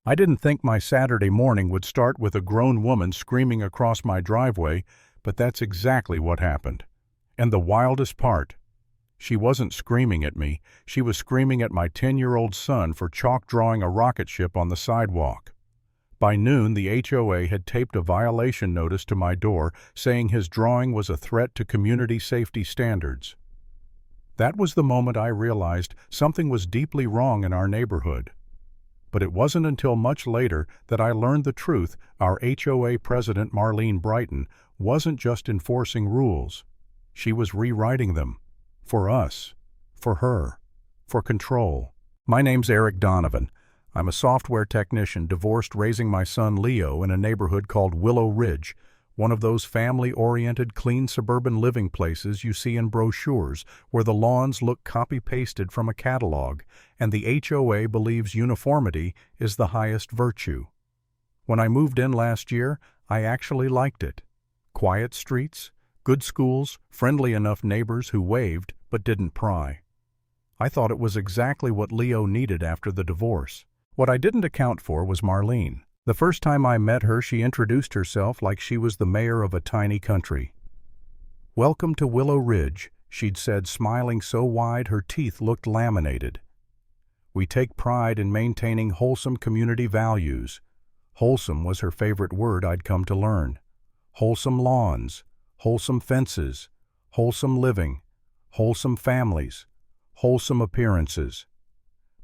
I didn't think my Saturday morning would start with a grown woman screaming across my driveway, but that's exactly what happened. And the wildest part, she wasn't screaming at me, she was screaming at my 10-year-old son for chalk drawing a rocket ship on the sidewalk. By noon, the HOA had taped a violation notice to my door saying his drawing was a threat to community safety standards. That was the moment I realized something was deeply wrong in our neighborhood. But it wasn't until much later that I learned the truth. Our HOA president, Marlene Brighton, wasn't just enforcing rules. She was rewriting them. For us. For her. For control. My name's Eric Donovan. I'm a software technician divorced raising my son Leo in a neighborhood called Willow Ridge, one of those family-oriented, clean suburban living places you see in brochures where the lawns look copy-pasted from a catalog, and the HOA believes uniformity is the highest virtue. When I moved in last year, I actually liked it. Quiet streets, good schools, friendly enough neighbors who waved but didn't pry. I thought it was exactly what Leo needed after the divorce. What I didn't account for was Marlene. The first time I met her, she introduced herself like she was the mayor of a tiny country. "Welcome to Willow Ridge," she'd said, smiling so wide her teeth looked laminated. "We take pride in maintaining wholesome community values." Wholesome was her favorite word I'd come to learn. Wholesome lawns, wholesome fences, wholesome living, wholesome families, wholesome appearances.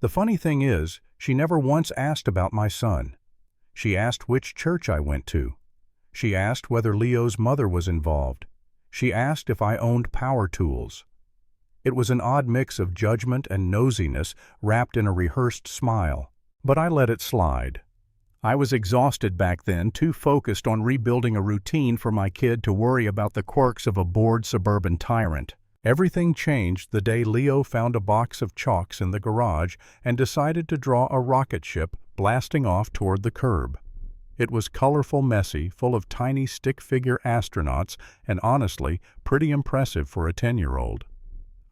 The funny thing is, she never once asked about my son. She asked which church I went to. She asked whether Leo's mother was involved. She asked if I owned power tools. It was an odd mix of judgment and nosiness wrapped in a rehearsed smile. But I let it slide. I was exhausted back then, too focused on rebuilding a routine for my kid to worry about the quirks of a bored suburban tyrant. Everything changed the day Leo found a box of chalks in the garage and decided to draw a rocket ship blasting off toward the curb. It was colorful, messy, full of tiny stick-figure astronauts, and honestly, pretty impressive for a 10-year-old.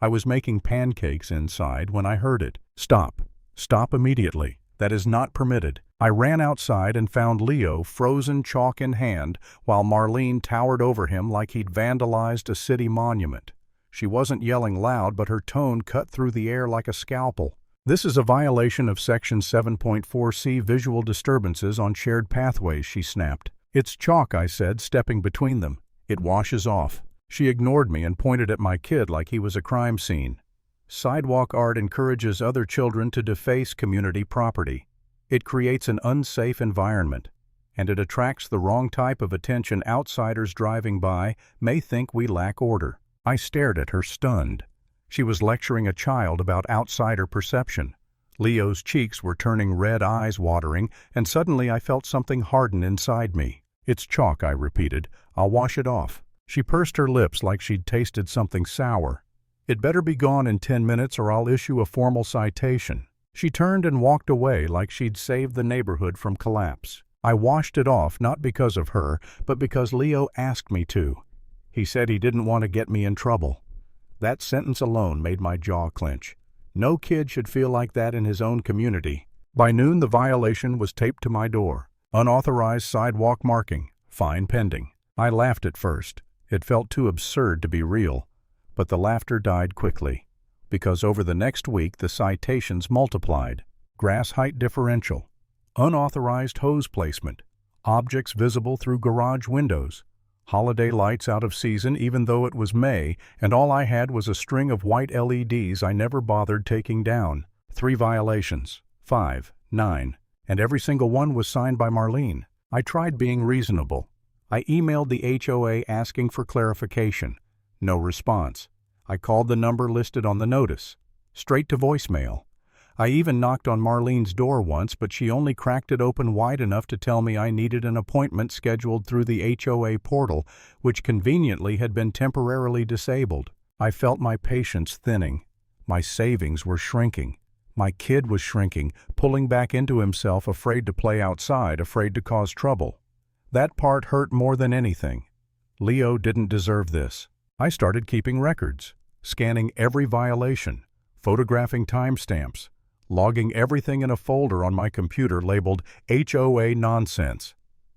I was making pancakes inside when I heard it. "Stop. Stop immediately. That is not permitted." I ran outside and found Leo frozen chalk in hand while Marlene towered over him like he'd vandalized a city monument. She wasn't yelling loud, but her tone cut through the air like a scalpel. "This is a violation of Section 7.4c, visual disturbances on shared pathways," she snapped. "It's chalk," I said, stepping between them. "It washes off." She ignored me and pointed at my kid like he was a crime scene. Sidewalk art encourages other children to deface community property. It creates an unsafe environment, and it attracts the wrong type of attention. Outsiders driving by may think we lack order. I stared at her, stunned. She was lecturing a child about outsider perception. Leo's cheeks were turning red, eyes watering, and suddenly I felt something harden inside me. "It's chalk," I repeated. "I'll wash it off." She pursed her lips like she'd tasted something sour. "It better be gone in 10 minutes or I'll issue a formal citation." She turned and walked away like she'd saved the neighborhood from collapse. I washed it off, not because of her, but because Leo asked me to. He said he didn't want to get me in trouble. That sentence alone made my jaw clench. No kid should feel like that in his own community. By noon, the violation was taped to my door. Unauthorized sidewalk marking. Fine pending. I laughed at first. It felt too absurd to be real. But the laughter died quickly, because over the next week the citations multiplied. Grass height differential. Unauthorized hose placement. Objects visible through garage windows. Holiday lights out of season even though it was May, and all I had was a string of white LEDs I never bothered taking down. 3 violations. 5, 9, and every single one was signed by Marlene. I tried being reasonable. I emailed the HOA asking for clarification. No response. I called the number listed on the notice. Straight to voicemail. I even knocked on Marlene's door once, but she only cracked it open wide enough to tell me I needed an appointment scheduled through the HOA portal, which conveniently had been temporarily disabled. I felt my patience thinning. My savings were shrinking. My kid was shrinking, pulling back into himself, afraid to play outside, afraid to cause trouble. That part hurt more than anything. Leo didn't deserve this. I started keeping records, scanning every violation, photographing timestamps, logging everything in a folder on my computer labeled HOA Nonsense.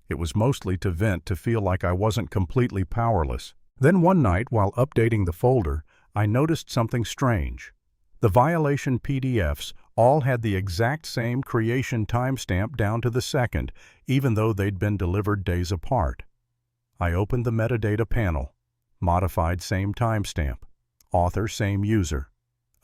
It was mostly to vent, to feel like I wasn't completely powerless. Then one night, while updating the folder, I noticed something strange. The violation PDFs all had the exact same creation timestamp down to the second, even though they'd been delivered days apart. I opened the metadata panel. Modified same timestamp. Author same user.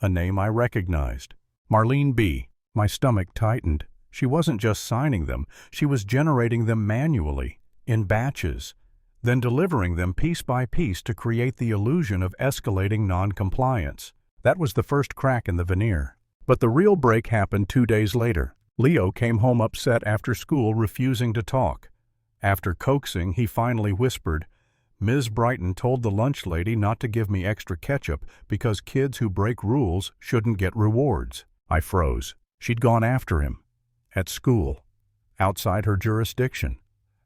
A name I recognized. Marlene B. My stomach tightened. She wasn't just signing them, she was generating them manually, in batches, then delivering them piece by piece to create the illusion of escalating non-compliance. That was the first crack in the veneer. But the real break happened 2 days later. Leo came home upset after school, refusing to talk. After coaxing, he finally whispered, "Ms. Brighton told the lunch lady not to give me extra ketchup because kids who break rules shouldn't get rewards." I froze. She'd gone after him. At school. Outside her jurisdiction.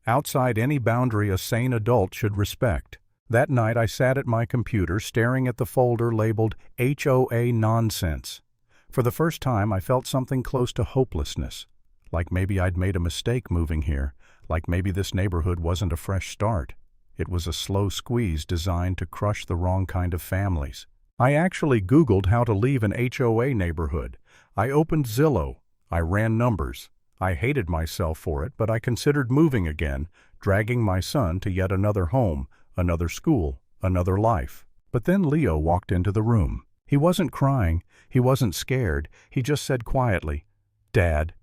Outside any boundary a sane adult should respect. That night I sat at my computer staring at the folder labeled HOA Nonsense. For the first time I felt something close to hopelessness. Like maybe I'd made a mistake moving here. Like maybe this neighborhood wasn't a fresh start. It was a slow squeeze designed to crush the wrong kind of families. I actually Googled how to leave an HOA neighborhood. I opened Zillow. I ran numbers. I hated myself for it, but I considered moving again, dragging my son to yet another home, another school, another life. But then Leo walked into the room. He wasn't crying. He wasn't scared. He just said quietly, "Dad."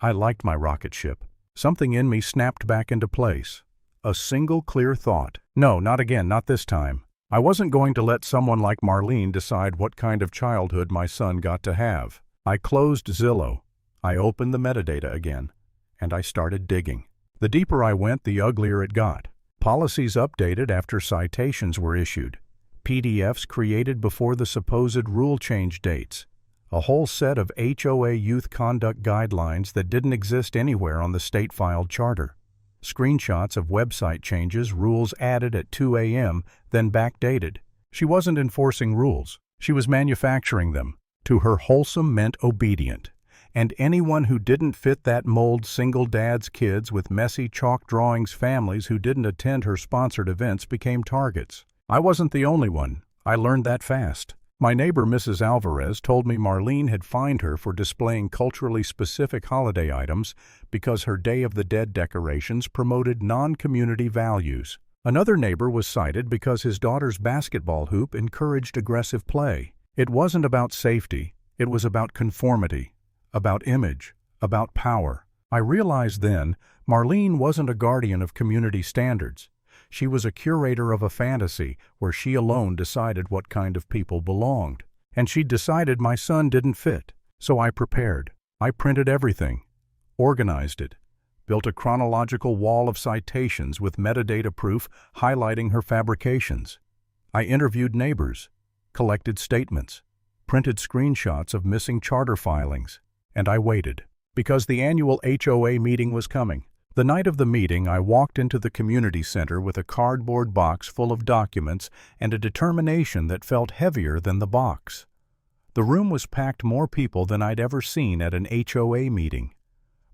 I liked my rocket ship. Something in me snapped back into place. A single clear thought. No, not again, not this time. I wasn't going to let someone like Marlene decide what kind of childhood my son got to have. I closed Zillow. I opened the metadata again, and I started digging. The deeper I went, the uglier it got. Policies updated after citations were issued. PDFs created before the supposed rule change dates. A whole set of HOA youth conduct guidelines that didn't exist anywhere on the state-filed charter. Screenshots of website changes, rules added at 2 a.m., then backdated. She wasn't enforcing rules. She was manufacturing them. To her wholesome meant obedient. And anyone who didn't fit that mold, single dad's kids with messy chalk drawings families who didn't attend her sponsored events, became targets. I wasn't the only one. I learned that fast. My neighbor, Mrs. Alvarez, told me Marlene had fined her for displaying culturally specific holiday items because her Day of the Dead decorations promoted non-community values. Another neighbor was cited because his daughter's basketball hoop encouraged aggressive play. It wasn't about safety. It was about conformity, about image, about power. I realized then Marlene wasn't a guardian of community standards. She was a curator of a fantasy where she alone decided what kind of people belonged. And she'd decided my son didn't fit. So I prepared. I printed everything, organized it, built a chronological wall of citations with metadata proof highlighting her fabrications. I interviewed neighbors, collected statements, printed screenshots of missing charter filings, and I waited, because the annual HOA meeting was coming. The night of the meeting, I walked into the community center with a cardboard box full of documents and a determination that felt heavier than the box. The room was packed more people than I'd ever seen at an HOA meeting.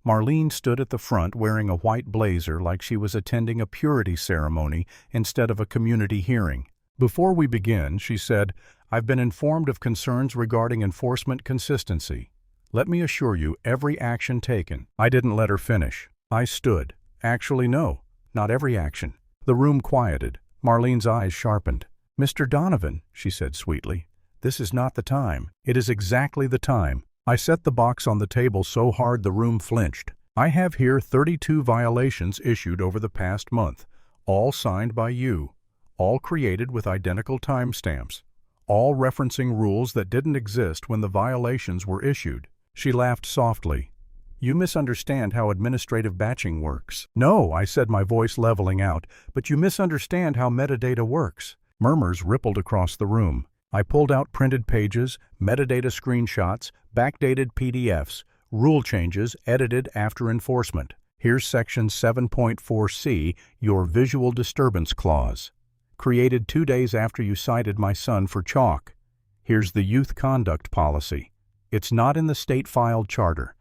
Marlene stood at the front wearing a white blazer like she was attending a purity ceremony instead of a community hearing. "Before we begin," she said, "I've been informed of concerns regarding enforcement consistency. Let me assure you, every action taken." I didn't let her finish. I stood. "Actually, no, not every action." The room quieted. Marlene's eyes sharpened. "Mr. Donovan," she said sweetly, "this is not the time. It is exactly the time." I set the box on the table so hard the room flinched. "I have here 32 violations issued over the past month, all signed by you, all created with identical timestamps, all referencing rules that didn't exist when the violations were issued." She laughed softly. "You misunderstand how administrative batching works." "No," I said, my voice leveling out, "but you misunderstand how metadata works." Murmurs rippled across the room. I pulled out printed pages, metadata screenshots, backdated PDFs, rule changes edited after enforcement. Here's Section 7.4c, your visual disturbance clause. Created 2 days after you cited my son for chalk. Here's the youth conduct policy. It's not in the state-filed charter.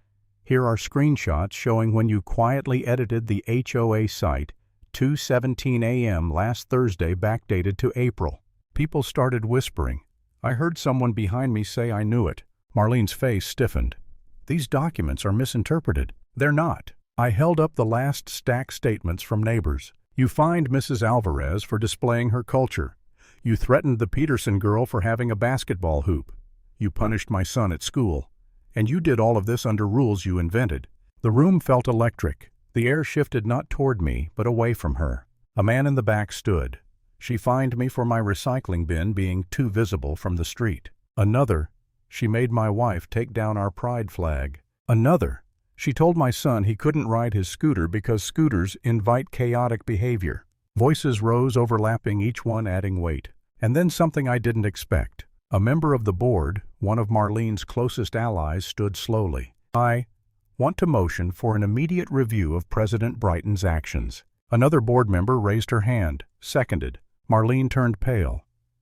Here are screenshots showing when you quietly edited the HOA site, 2:17 a.m. last Thursday, backdated to April. People started whispering. I heard someone behind me say I knew it. Marlene's face stiffened. These documents are misinterpreted. They're not. I held up the last stack statements from neighbors. You fined Mrs. Alvarez for displaying her culture. You threatened the Peterson girl for having a basketball hoop. You punished my son at school. And you did all of this under rules you invented. The room felt electric. The air shifted not toward me, but away from her. A man in the back stood. She fined me for my recycling bin being too visible from the street. Another, she made my wife take down our pride flag. Another, she told my son he couldn't ride his scooter because scooters invite chaotic behavior. Voices rose, overlapping, each one adding weight. And then something I didn't expect. A member of the board, one of Marlene's closest allies, stood slowly. I want to motion for an immediate review of President Brighton's actions. Another board member raised her hand. Seconded. Marlene turned pale.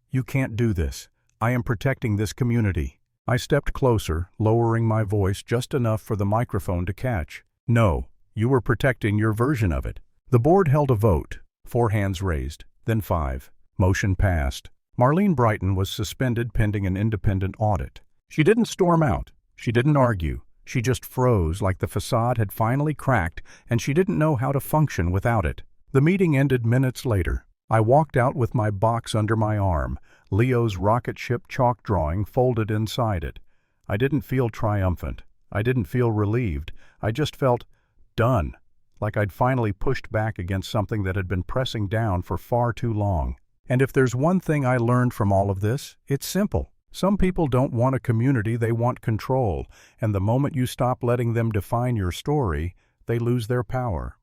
You can't do this. I am protecting this community. I stepped closer, lowering my voice just enough for the microphone to catch. No, you were protecting your version of it. The board held a vote. 4 hands raised, then 5. Motion passed. Marlene Brighton was suspended pending an independent audit. She didn't storm out. She didn't argue. She just froze like the facade had finally cracked and she didn't know how to function without it. The meeting ended minutes later. I walked out with my box under my arm, Leo's rocket ship chalk drawing folded inside it. I didn't feel triumphant. I didn't feel relieved. I just felt done, like I'd finally pushed back against something that had been pressing down for far too long. And if there's one thing I learned from all of this, it's simple. Some people don't want a community, they want control. And the moment you stop letting them define your story, they lose their power.